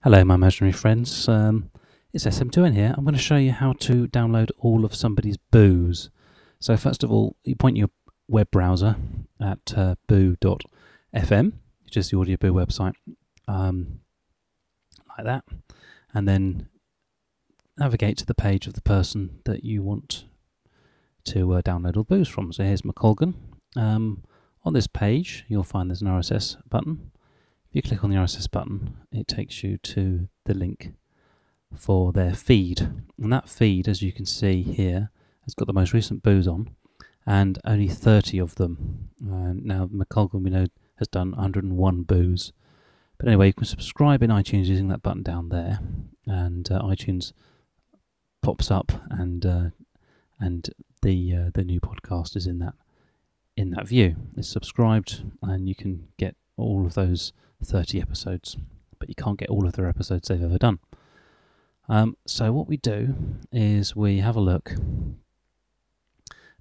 Hello, my imaginary friends. It's SM2N here. I'm going to show you how to download all of somebody's boos. So first of all, you point your web browser at boo.fm, which is the Audio Boo website, like that, and then navigate to the page of the person that you want to download all boos from. So here's McColgan. On this page, you'll find there's an RSS button. If you click on the RSS button, it takes you to the link for their feed. And that feed, as you can see here, has got the most recent boos on, and only 30 of them. Now, McColgan, we know, has done 101 boos. But anyway, you can subscribe in iTunes using that button down there, and iTunes pops up, and the new podcast is in that view. It's subscribed, and you can get all of those 30 episodes, but you can't get all of their episodes they've ever done. So what we do is we have a look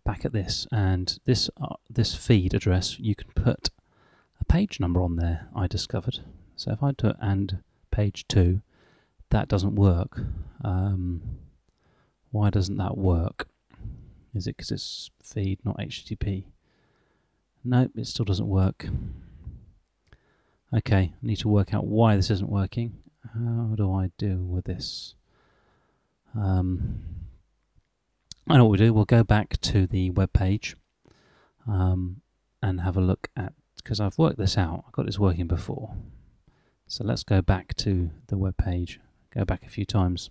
back at this, and this feed address, you can put a page number on there, I discovered. So if I do and page 2, that doesn't work. Why doesn't that work? Is it because it's feed, not HTTP? No, it still doesn't work. Okay, I need to work out why this isn't working. How do I deal with this? I know what we'll do. We'll go back to the web page and have a look at, because I've worked this out. I've got this working before. So let's go back to the web page. Go back a few times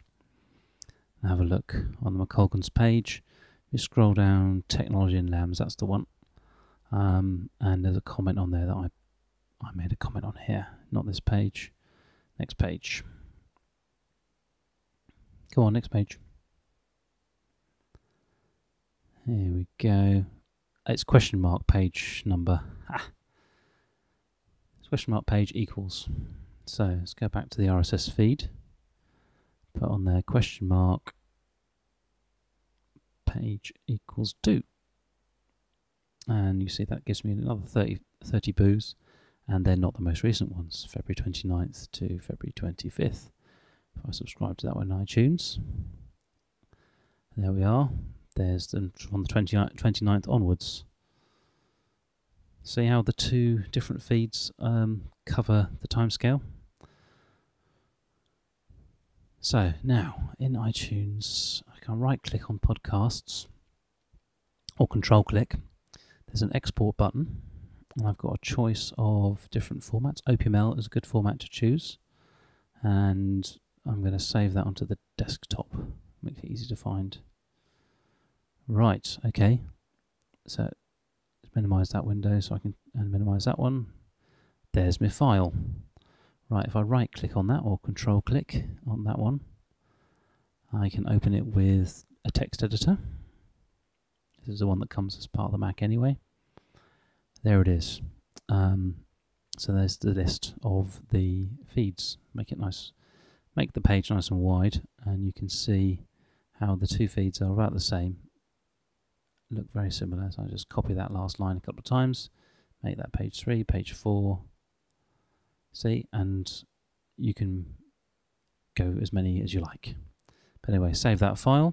and have a look on the McColgan's page. You scroll down, Technology and Lambs, that's the one. And there's a comment on there that I made a comment on here, not this page. Next page. Go on, next page. Here we go. It's question mark page number. It's question mark page equals. So let's go back to the RSS feed. Put on there question mark page equals 2. And you see that gives me another 30 boos. And they're not the most recent ones, February 29th to February 25th. If I subscribe to that one in iTunes, there we are. There's them from the 29th onwards. See how the two different feeds cover the timescale? So now in iTunes, I can right click on podcasts or control click. There's an export button. And I've got a choice of different formats. OPML is a good format to choose, and I'm going to save that onto the desktop, make it easy to find. Right, okay, so let's minimize that window so I can minimize that one. There's my file. Right, if I right click on that or control click on that one, I can open it with a text editor. This is the one that comes as part of the Mac anyway. There it is. So there's the list of the feeds. Make it nice. Make the page nice and wide, and you can see how the two feeds are about the same. Look very similar. So I just copy that last line a couple of times. Make that page 3, page 4. See, and you can go as many as you like. But anyway, save that file.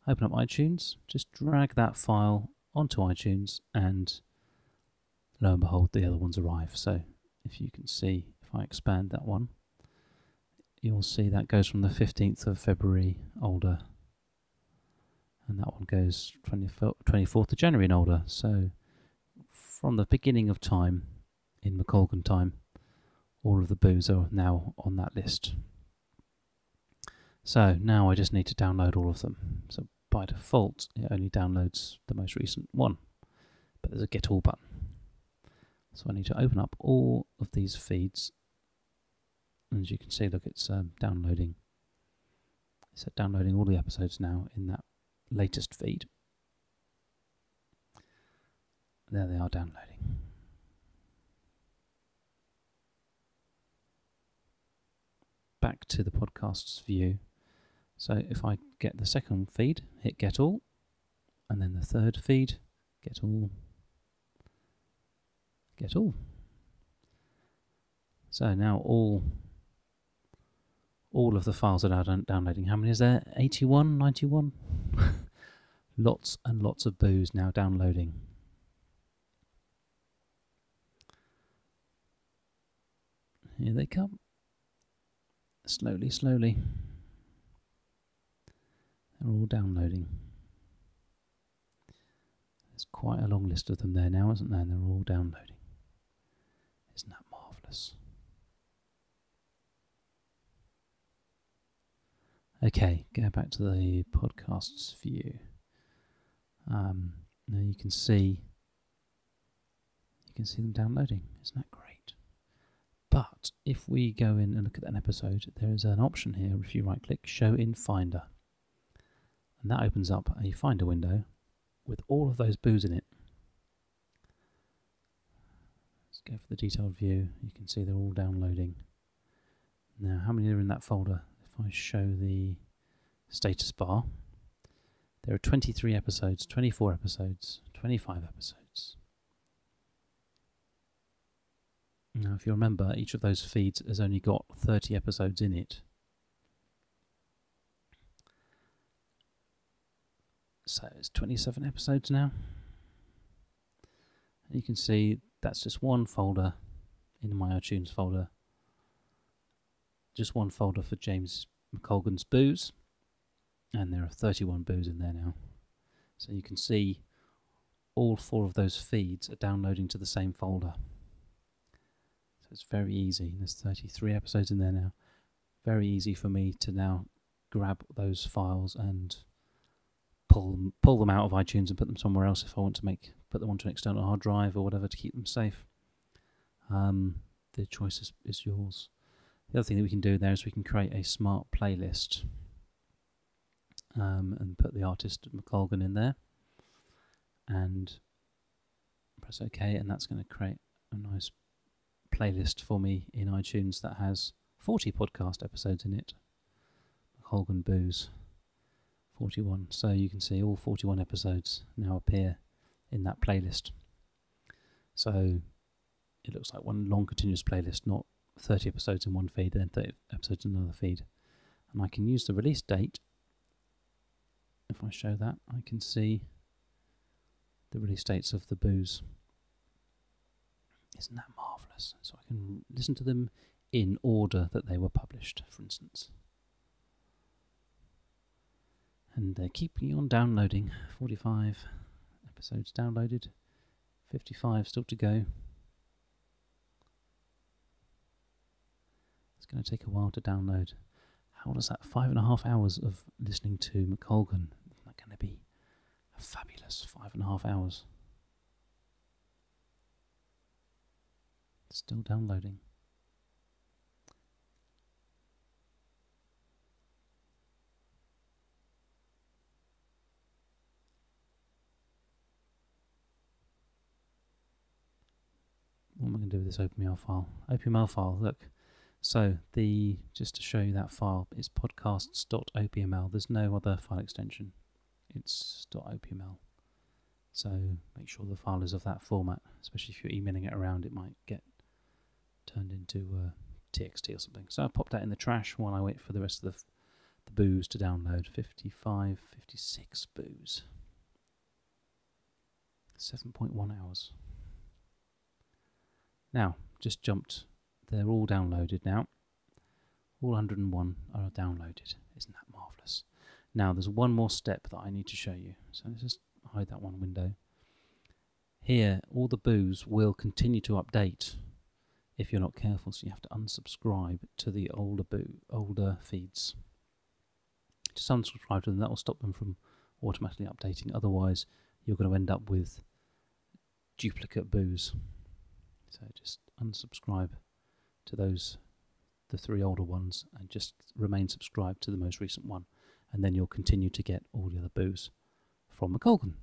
Open up iTunes. Just drag that file onto iTunes, and lo and behold, the other ones arrive. So if you can see, if I expand that one, you'll see that goes from the 15th of February older, and that one goes 24th of January and older. So from the beginning of time, in McColgan time, all of the boos are now on that list. So now I just need to download all of them. So by default, it only downloads the most recent one, but there's a get all button. So I need to open up all of these feeds. And as you can see, look, it's downloading. It's downloading all the episodes now in that latest feed. There they are downloading. Back to the podcasts view. So if I get the second feed, hit get all, and then the third feed, get all, get all. So now all of the files are now downloading. How many is there? 81, 91? Lots and lots of booze now downloading. Here they come. Slowly, slowly. They're all downloading. There's quite a long list of them there now, isn't there? And they're all downloading. Isn't that marvellous? Okay, go back to the podcasts view. Now you can see them downloading. Isn't that great? But if we go in and look at an episode, there is an option here. If you right click, show in Finder, and that opens up a Finder window with all of those booze in it. Let's go for the detailed view. You can see they're all downloading. Now, how many are in that folder? If I show the status bar, there are 23 episodes, 24 episodes, 25 episodes. Now, if you remember, each of those feeds has only got 30 episodes in it. So it's 27 episodes now. And you can see that's just one folder in my iTunes folder. Just one folder for James McColgan's booze. And there are 31 booze in there now. So you can see all 4 of those feeds are downloading to the same folder. So it's very easy. There's 33 episodes in there now. Very easy for me to now grab those files and pull them out of iTunes and put them somewhere else if I want to put them onto an external hard drive or whatever to keep them safe. The choice is yours. The other thing that we can do there is we can create a smart playlist and put the artist McColgan in there and press OK, and that's going to create a nice playlist for me in iTunes that has 40 podcast episodes in it. McColgan Booze 41. So you can see all 41 episodes now appear in that playlist. So it looks like one long continuous playlist, not 30 episodes in one feed, then 30 episodes in another feed. And I can use the release date. If I show that, I can see the release dates of the booze. Isn't that marvellous? So I can listen to them in order that they were published, for instance. And they're keeping on downloading. 45 episodes downloaded, 55 still to go. It's going to take a while to download. How does that 5.5 hours of listening to McColgan? Isn't that going to be a fabulous 5.5 hours? It's still downloading. What am I going to do with this OpenML file? OpenML file, look. So just to show you that file, it's podcasts.opml. There's no other file extension. It's .opml. So make sure the file is of that format, especially if you're emailing it around, it might get turned into TXT or something. So I popped that in the trash while I wait for the rest of the booze to download. 55, 56 booze. 7.1 hours. Now, just jumped. They're all downloaded now. All 101 are downloaded. Isn't that marvellous? Now, there's one more step that I need to show you. So let's just hide that one window. Here, all the booze will continue to update if you're not careful, so you have to unsubscribe to the older feeds. Just unsubscribe to them. That will stop them from automatically updating. Otherwise, you're going to end up with duplicate booze. So just unsubscribe to the 3 older ones, and just remain subscribed to the most recent one, and then you'll continue to get all the other booze from McColgan.